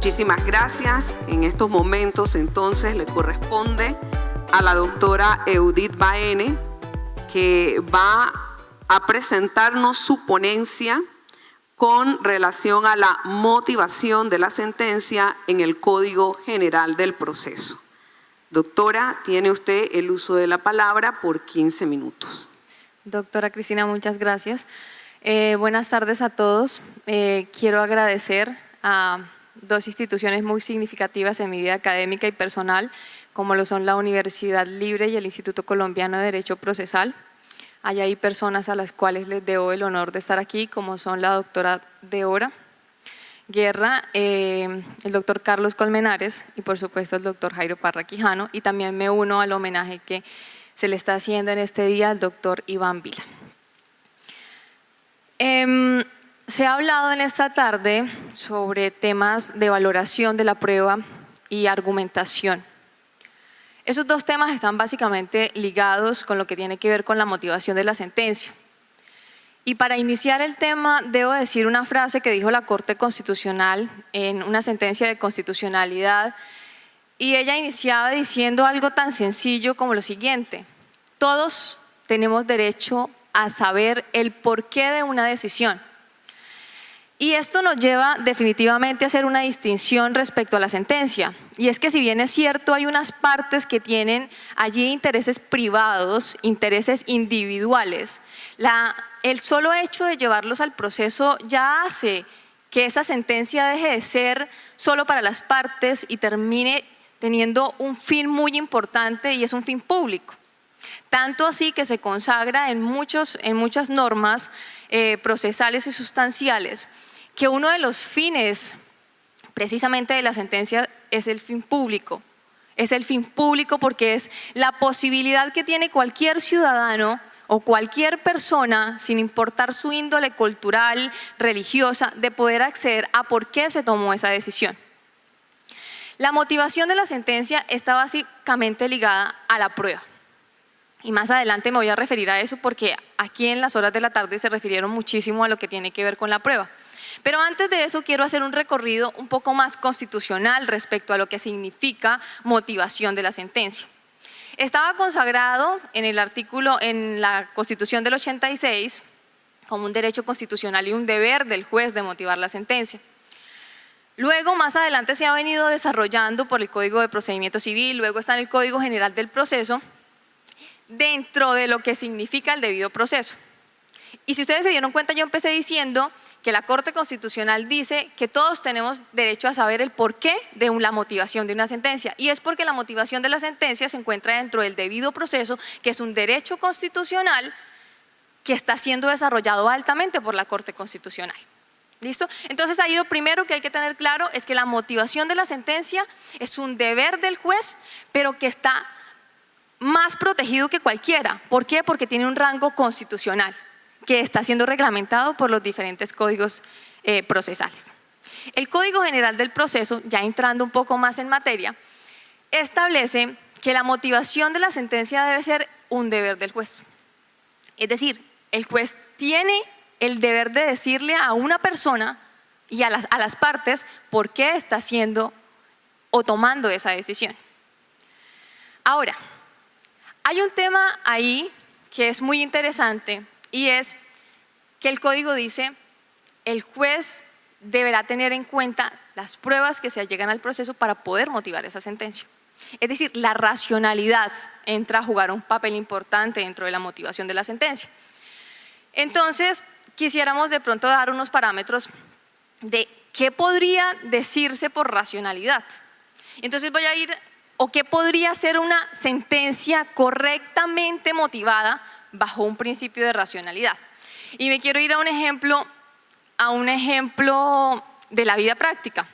Muchísimas gracias. En estos momentos entonces le corresponde a la doctora Eudith Baene, que va a presentarnos su ponencia con relación a la motivación de la sentencia en el Código General del Proceso. Doctora, tiene usted el uso de la palabra por 15 minutos. Doctora Cristina, muchas gracias. Buenas tardes a todos. Quiero agradecer a dos instituciones muy significativas en mi vida académica y personal, como lo son la Universidad Libre y el Instituto Colombiano de Derecho Procesal. Hay ahí personas a las cuales les debo el honor de estar aquí, como son la doctora Deora Guerra, el doctor Carlos Colmenares y por supuesto el doctor Jairo Parra Quijano, y también me uno al homenaje que se le está haciendo en este día al doctor Iván Vila. Se ha hablado en esta tarde sobre temas de valoración de la prueba y argumentación. Esos dos temas están básicamente ligados con lo que tiene que ver con la motivación de la sentencia. Y para iniciar el tema, debo decir una frase que dijo la Corte Constitucional en una sentencia de constitucionalidad, y ella iniciaba diciendo algo tan sencillo como lo siguiente: todos tenemos derecho a saber el porqué de una decisión. Y esto nos lleva definitivamente a hacer una distinción respecto a la sentencia. Y es que si bien es cierto, hay unas partes que tienen allí intereses privados, intereses individuales, el solo hecho de llevarlos al proceso ya hace que esa sentencia deje de ser solo para las partes y termine teniendo un fin muy importante, y es un fin público. Tanto así que se consagra en muchas normas procesales y sustanciales que uno de los fines precisamente de la sentencia es el fin público. Es el fin público porque es la posibilidad que tiene cualquier ciudadano o cualquier persona, sin importar su índole cultural, religiosa, de poder acceder a por qué se tomó esa decisión. La motivación de la sentencia está básicamente ligada a la prueba. Y más adelante me voy a referir a eso porque aquí en las horas de la tarde se refirieron muchísimo a lo que tiene que ver con la prueba. Pero antes de eso quiero hacer un recorrido un poco más constitucional respecto a lo que significa motivación de la sentencia. Estaba consagrado en la Constitución del 86 como un derecho constitucional y un deber del juez de motivar la sentencia. Luego, más adelante, se ha venido desarrollando por el Código de Procedimiento Civil, luego está en el Código General del Proceso, dentro de lo que significa el debido proceso. Y si ustedes se dieron cuenta, yo empecé diciendo que la Corte Constitucional dice que todos tenemos derecho a saber el porqué de la motivación de una sentencia, y es porque la motivación de la sentencia se encuentra dentro del debido proceso, que es un derecho constitucional que está siendo desarrollado altamente por la Corte Constitucional. ¿Listo? Entonces ahí lo primero que hay que tener claro es que la motivación de la sentencia es un deber del juez, pero que está más protegido que cualquiera. ¿Por qué? Porque tiene un rango constitucional que está siendo reglamentado por los diferentes códigos procesales. El Código General del Proceso, ya entrando un poco más en materia, establece que la motivación de la sentencia debe ser un deber del juez. Es decir, el juez tiene el deber de decirle a una persona y a las partes por qué está haciendo o tomando esa decisión. Ahora, hay un tema ahí que es muy interesante, y es que el código dice el juez deberá tener en cuenta las pruebas que se allegan al proceso para poder motivar esa sentencia. Es decir, la racionalidad entra a jugar un papel importante dentro de la motivación de la sentencia. Entonces, quisiéramos de pronto dar unos parámetros de qué podría decirse por racionalidad. Entonces voy a ir, o qué podría ser una sentencia correctamente motivada bajo un principio de racionalidad. Y me quiero ir a un ejemplo de la vida práctica.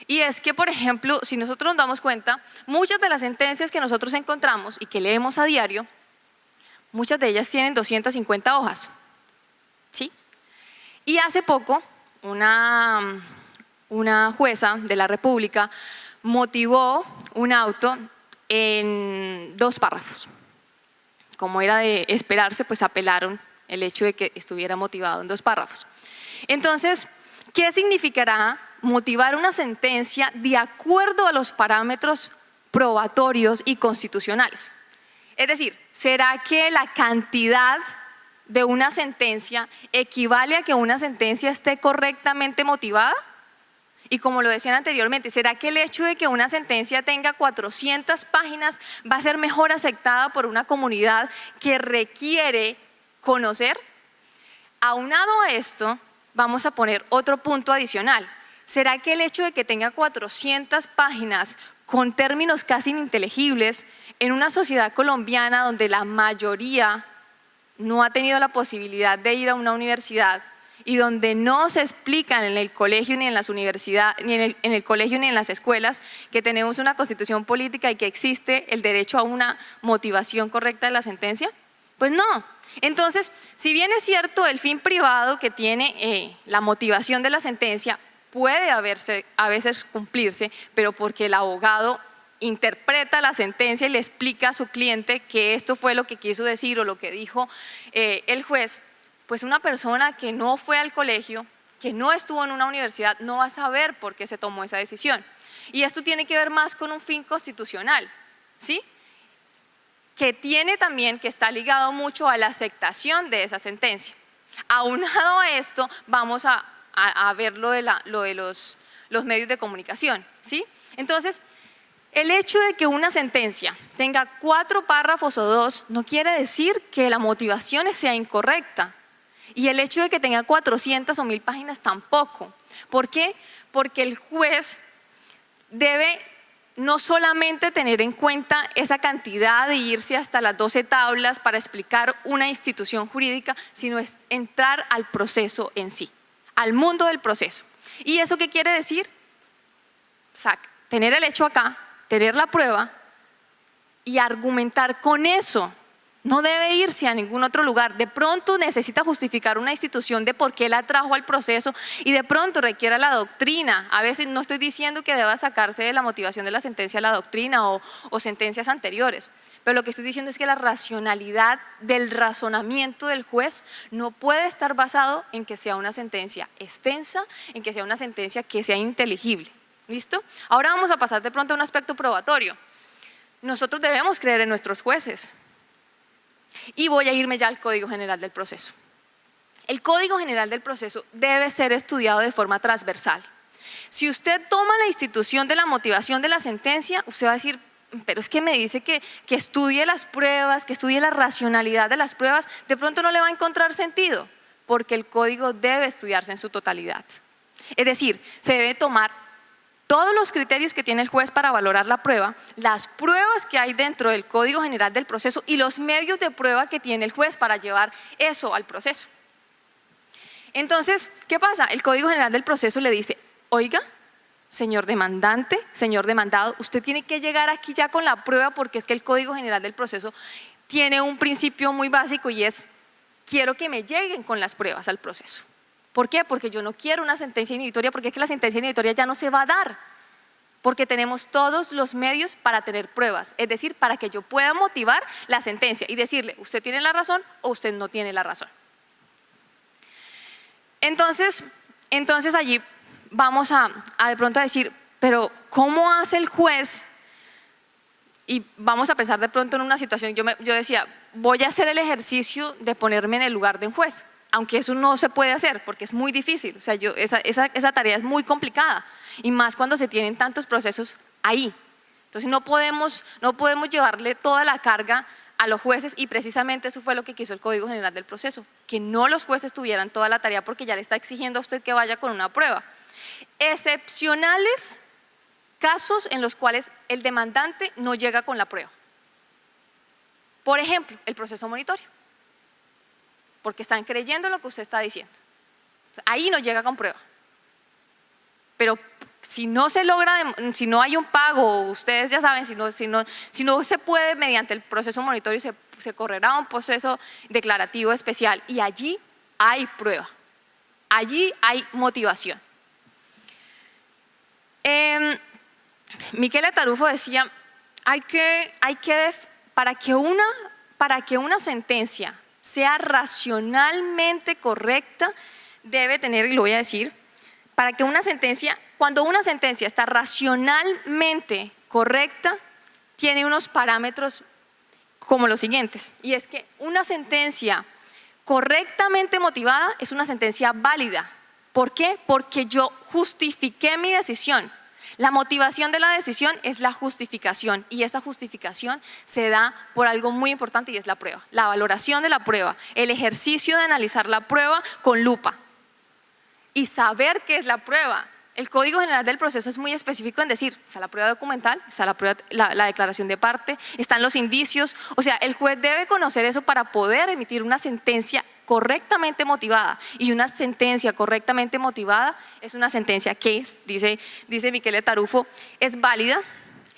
Y es que, por ejemplo, si nosotros nos damos cuenta, muchas de las sentencias que nosotros encontramos y que leemos a diario, muchas de ellas tienen 250 hojas. ¿Sí? Y hace poco, una jueza de la República motivó un auto en 2 párrafos. Como era de esperarse, pues apelaron el hecho de que estuviera motivado en 2 párrafos. Entonces, ¿qué significará motivar una sentencia de acuerdo a los parámetros probatorios y constitucionales. Es decir, ¿será que la cantidad de una sentencia equivale a que una sentencia esté correctamente motivada? Y como lo decían anteriormente, ¿será que el hecho de que una sentencia tenga 400 páginas va a ser mejor aceptada por una comunidad que requiere conocer? Aunado a esto, vamos a poner otro punto adicional. ¿Será que el hecho de que tenga 400 páginas con términos casi ininteligibles en una sociedad colombiana donde la mayoría no ha tenido la posibilidad de ir a una universidad y donde no se explican en el colegio ni en las universidades, ni en el colegio ni en las escuelas, que tenemos una constitución política y que existe el derecho a una motivación correcta de la sentencia? Pues no. Entonces, si bien es cierto el fin privado que tiene la motivación de la sentencia puede a veces cumplirse, pero porque el abogado interpreta la sentencia y le explica a su cliente que esto fue lo que quiso decir o lo que dijo el juez, pues una persona que no fue al colegio, que no estuvo en una universidad, no va a saber por qué se tomó esa decisión. Y esto tiene que ver más con un fin constitucional, ¿sí? Que tiene también, que está ligado mucho a la aceptación de esa sentencia. Aunado a esto, vamos a ver lo de los medios de comunicación, ¿sí? Entonces, el hecho de que una sentencia tenga 4 párrafos o 2 no quiere decir que la motivación sea incorrecta. Y el hecho de que tenga 400 o 1000 páginas tampoco. ¿Por qué? Porque el juez debe no solamente tener en cuenta esa cantidad de irse hasta las 12 tablas para explicar una institución jurídica, sino es entrar al proceso en sí, al mundo del proceso. ¿Y eso qué quiere decir? Tener el hecho acá, tener la prueba y argumentar con eso. No debe irse a ningún otro lugar. De pronto necesita justificar una institución de por qué la trajo al proceso y de pronto requiera la doctrina. A veces no estoy diciendo que deba sacarse de la motivación de la sentencia la doctrina o sentencias anteriores, pero lo que estoy diciendo es que la racionalidad del razonamiento del juez no puede estar basado en que sea una sentencia extensa, en que sea una sentencia que sea inteligible. ¿Listo? Ahora vamos a pasar de pronto a un aspecto probatorio. Nosotros debemos creer en nuestros jueces. Y voy a irme ya al Código General del Proceso. El Código General del Proceso debe ser estudiado de forma transversal. Si usted toma la institución de la motivación de la sentencia, usted va a decir, pero es que me dice que estudie las pruebas, que estudie la racionalidad de las pruebas, de pronto no le va a encontrar sentido, porque el código debe estudiarse en su totalidad. Es decir, se debe tomar todos los criterios que tiene el juez para valorar la prueba, las pruebas que hay dentro del Código General del Proceso y los medios de prueba que tiene el juez para llevar eso al proceso. Entonces, ¿qué pasa? El Código General del Proceso le dice, oiga, señor demandante, señor demandado, usted tiene que llegar aquí ya con la prueba porque es que el Código General del Proceso tiene un principio muy básico y es, quiero que me lleguen con las pruebas al proceso. ¿Por qué? Porque yo no quiero una sentencia inhibitoria, porque es que la sentencia inhibitoria ya no se va a dar, porque tenemos todos los medios para tener pruebas, es decir, para que yo pueda motivar la sentencia y decirle, usted tiene la razón o usted no tiene la razón. Entonces allí vamos a de pronto a decir, pero ¿cómo hace el juez? Y vamos a pensar de pronto en una situación, yo decía, voy a hacer el ejercicio de ponerme en el lugar de un juez. Aunque eso no se puede hacer porque es muy difícil, o sea, esa tarea es muy complicada y más cuando se tienen tantos procesos ahí. Entonces no podemos llevarle toda la carga a los jueces y precisamente eso fue lo que quiso el Código General del Proceso, que no los jueces tuvieran toda la tarea porque ya le está exigiendo a usted que vaya con una prueba. Excepcionales casos en los cuales el demandante no llega con la prueba. Por ejemplo, el proceso monitorio. Porque están creyendo en lo que usted está diciendo. Ahí no llega con prueba. Pero si no se logra, si no hay un pago, ustedes ya saben, si no se puede mediante el proceso monitorio, se correrá un proceso declarativo especial y allí hay prueba, allí hay motivación. Michele Tarufo decía, para que una sentencia sea racionalmente correcta, debe tener, y lo voy a decir, para que una sentencia cuando una sentencia está racionalmente correcta, tiene unos parámetros como los siguientes, y es que una sentencia correctamente motivada es una sentencia válida. ¿Por qué? Porque yo justifiqué mi decisión. La motivación de la decisión es la justificación, y esa justificación se da por algo muy importante, y es la prueba, la valoración de la prueba, el ejercicio de analizar la prueba con lupa y saber qué es la prueba. El Código General del Proceso es muy específico en decir, está la prueba documental, está la declaración de parte, están los indicios. O sea, el juez debe conocer eso para poder emitir una sentencia correctamente motivada. Y una sentencia correctamente motivada es una sentencia que, dice Michele Tarufo, es válida,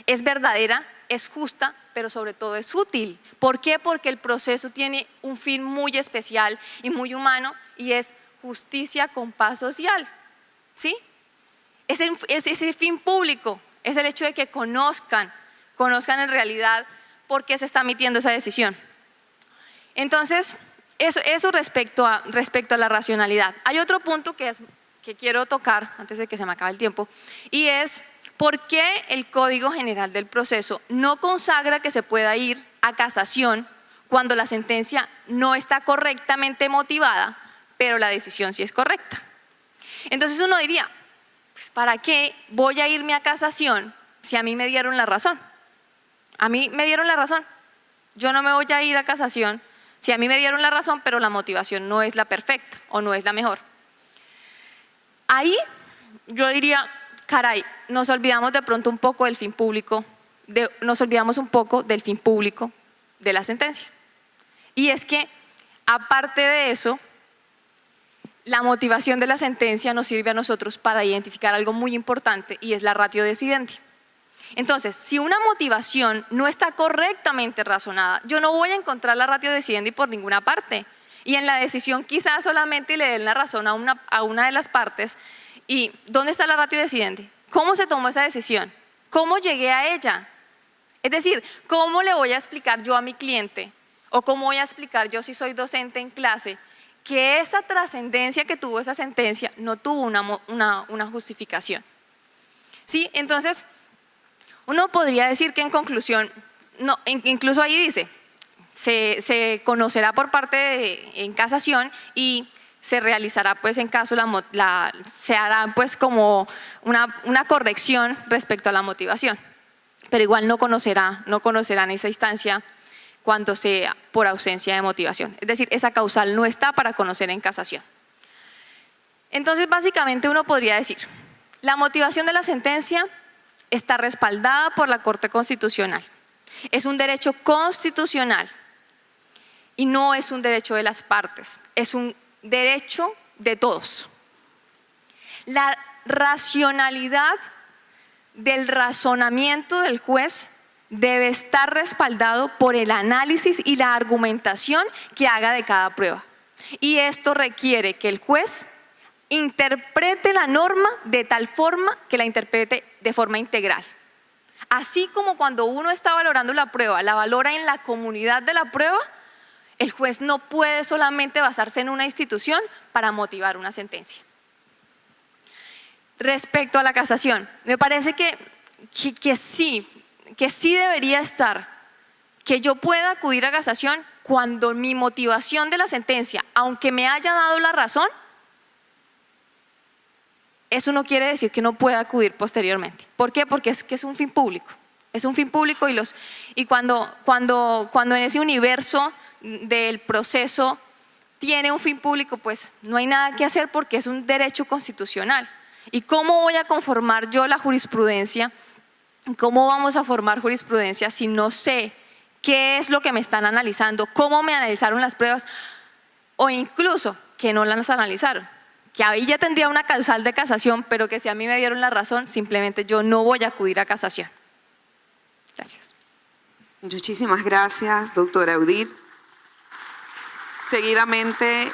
es verdadera, es justa, pero sobre todo es útil. ¿Por qué? Porque el proceso tiene un fin muy especial y muy humano, y es justicia con paz social. ¿Sí? Es ese fin público, es el hecho de que conozcan en realidad por qué se está emitiendo esa decisión. Entonces, eso respecto a la racionalidad. Hay otro punto que quiero tocar antes de que se me acabe el tiempo, y es por qué el Código General del Proceso no consagra que se pueda ir a casación cuando la sentencia no está correctamente motivada, pero la decisión sí es correcta. Entonces uno diría, pues, ¿para qué voy a irme a casación si a mí me dieron la razón? A mí me dieron la razón. Yo no me voy a ir a casación si a mí me dieron la razón, pero la motivación no es la perfecta o no es la mejor. Ahí yo diría, caray, nos olvidamos de pronto un poco del fin público, nos olvidamos un poco del fin público de la sentencia. Y es que, aparte de eso, la motivación de la sentencia nos sirve a nosotros para identificar algo muy importante, y es la ratio decidendi. Entonces, si una motivación no está correctamente razonada, yo no voy a encontrar la ratio decidendi por ninguna parte, y en la decisión quizás solamente le den la razón a una de las partes. ¿Y dónde está la ratio decidendi? ¿Cómo se tomó esa decisión? ¿Cómo llegué a ella? Es decir, ¿cómo le voy a explicar yo a mi cliente, o cómo voy a explicar yo, si soy docente en clase, que esa trascendencia que tuvo esa sentencia no tuvo una justificación? ¿Sí? Entonces, uno podría decir que en conclusión, no, incluso ahí dice, se conocerá por parte en casación, y se realizará pues en caso se hará pues como una corrección respecto a la motivación, pero igual no conocerán esa instancia cuando sea por ausencia de motivación. Es decir, esa causal no está para conocer en casación. Entonces, básicamente uno podría decir, la motivación de la sentencia está respaldada por la Corte Constitucional. Es un derecho constitucional y no es un derecho de las partes, es un derecho de todos. La racionalidad del razonamiento del juez debe estar respaldado por el análisis y la argumentación que haga de cada prueba. Y esto requiere que el juez interprete la norma de tal forma que la interprete de forma integral. Así como cuando uno está valorando la prueba, la valora en la comunidad de la prueba, el juez no puede solamente basarse en una institución para motivar una sentencia. Respecto a la casación, me parece que sí debería estar, que yo pueda acudir a casación cuando mi motivación de la sentencia, aunque me haya dado la razón, eso no quiere decir que no pueda acudir posteriormente. ¿Por qué? Porque es un fin público. Es un fin público, y cuando en ese universo del proceso tiene un fin público, pues no hay nada que hacer, porque es un derecho constitucional. ¿Y cómo voy a conformar yo la jurisprudencia? ¿Cómo vamos a formar jurisprudencia si no sé qué es lo que me están analizando, cómo me analizaron las pruebas, o incluso que no las analizaron? Que ahí ya tendría una causal de casación, pero que si a mí me dieron la razón, simplemente yo no voy a acudir a casación. Gracias. Muchísimas gracias, doctora Eudith. Seguidamente